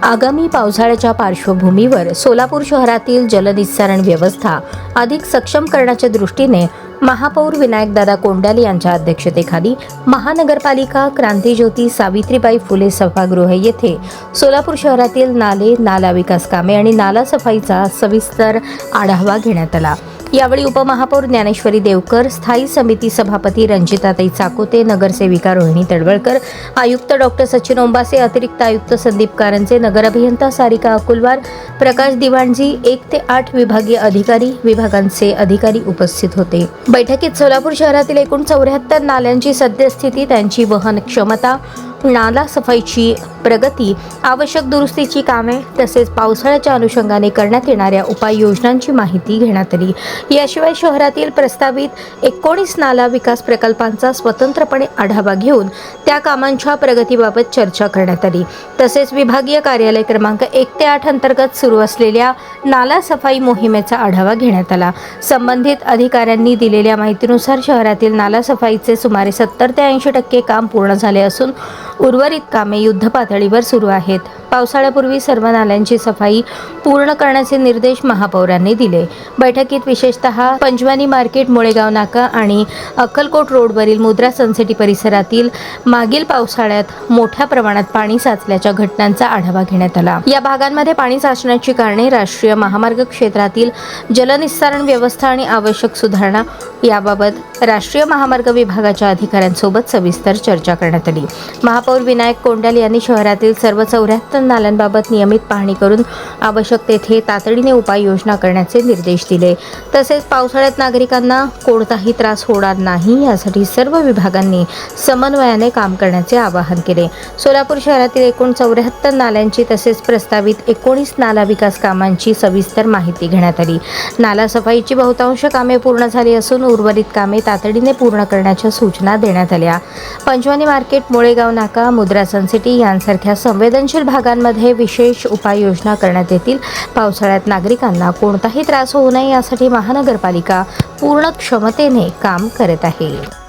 आगामी पावसाळ्याच्या पार्श्वभूमीवर सोलापूर शहरातील जलनिस्सारण व्यवस्था अधिक सक्षम करण्याच्या दृष्टीने महापौर विनायकदादा कोंडाल यांच्या अध्यक्षतेखाली महानगरपालिका क्रांतिज्योती सावित्रीबाई फुले सभागृह येथे सोलापूर शहरातील नाले, नाला विकास कामे आणि नाला सफाईचा सविस्तर आढावा घेण्यात आला। यावेळी उपमहापौर ज्ञानेश्वरी देवकर, स्थायी समिती सभापती रंजिताताई चाकोते, नगरसेविका रोहिणी तडवळकर, आयुक्त डॉक्टर सचिन ओंबासे, अतिरिक्त आयुक्त संदीप कारंजे, नगर अभियंता सारिका अकुलवार, प्रकाश दिवाणजी, 1 ते 8 विभागीय अधिकारी, विभागांचे अधिकारी उपस्थित होते। बैठकीत सोलापूर शहरातील एकूण 74 नाल्यांची सद्यस्थिती, त्यांची वहन क्षमता, नाला सफाईची प्रगती, आवश्यक दुरुस्तीची कामे तसेच पावसाळ्याच्या अनुषंगाने करण्यात येणाऱ्या उपाययोजनांची माहिती घेण्यात आली। याशिवाय शहरातील प्रस्तावित 19 नाला विकास प्रकल्पांचा स्वतंत्रपणे आढावा घेऊन त्या कामांच्या प्रगतीबाबत चर्चा करण्यात आली। तसेच विभागीय कार्यालय क्रमांक 1 ते 8 अंतर्गत सुरू असलेल्या नाला सफाई मोहिमेचा आढावा घेण्यात आला। संबंधित अधिकाऱ्यांनी दिलेल्या माहितीनुसार शहरातील नाला सफाईचे सुमारे 70 ते 80% काम पूर्ण झाले असून उर्वरित कामे युद्धपातळीवर सुरू आहेत। पावसाळ्यापूर्वी सर्व नाल्यांची सफाई पूर्ण करण्याचे निर्देश महापौरांनी दिले। बैठकीत विशेषतः पंजवानी मार्केट, मुळेगाव नाका आणि अक्कलकोट रोडवरील मुद्रा सनसिटी परिसरातील मागील पावसाळ्यात मोठ्या प्रमाणात पाणी साचल्याच्या घटनांचा आढावा घेण्यात आला। या भागांमध्ये पाणी साचण्याची कारणे, राष्ट्रीय महामार्ग क्षेत्रातील जलनिस्सारण व्यवस्था आणि आवश्यक सुधारणा याबाबत राष्ट्रीय महामार्ग विभागाच्या अधिकाऱ्यांसोबत सविस्तर चर्चा करण्यात आली। महापौर विनायक कोंडाल यांनी शहरातील सर्व 74 नाल्यांबाबत नियमित पाहणी करून आवश्यक तेथे तातडीने उपाययोजना करण्याचे निर्देश दिले। तसेच पावसाळ्यात नागरिकांना कोणताही त्रास होणार नाही यासाठी सर्व विभागांनी समन्वयाने काम करण्याचे आवाहन केले। सोलापूर शहरातील एकूण 74 नाल्यांची तसेच प्रस्तावित 19 नाला विकास कामांची सविस्तर माहिती घेण्यात आली। नाला सफाईची बहुतांश कामे पूर्ण झाली असून उर्वरित कामे तातडीने पूर्ण करण्याच्या सूचना देण्यात आल्या। पंजवानी मार्केट, मुळेगाव नाका, मुद्रा सनसिटी यांसारख्या संवेदनशील भागांमध्ये विशेष उपाययोजना करण्यात येतील। पावसाळ्यात नागरिकांना कोणताही त्रास होऊ नये यासाठी महानगरपालिका पूर्ण क्षमतेने काम करत आहे।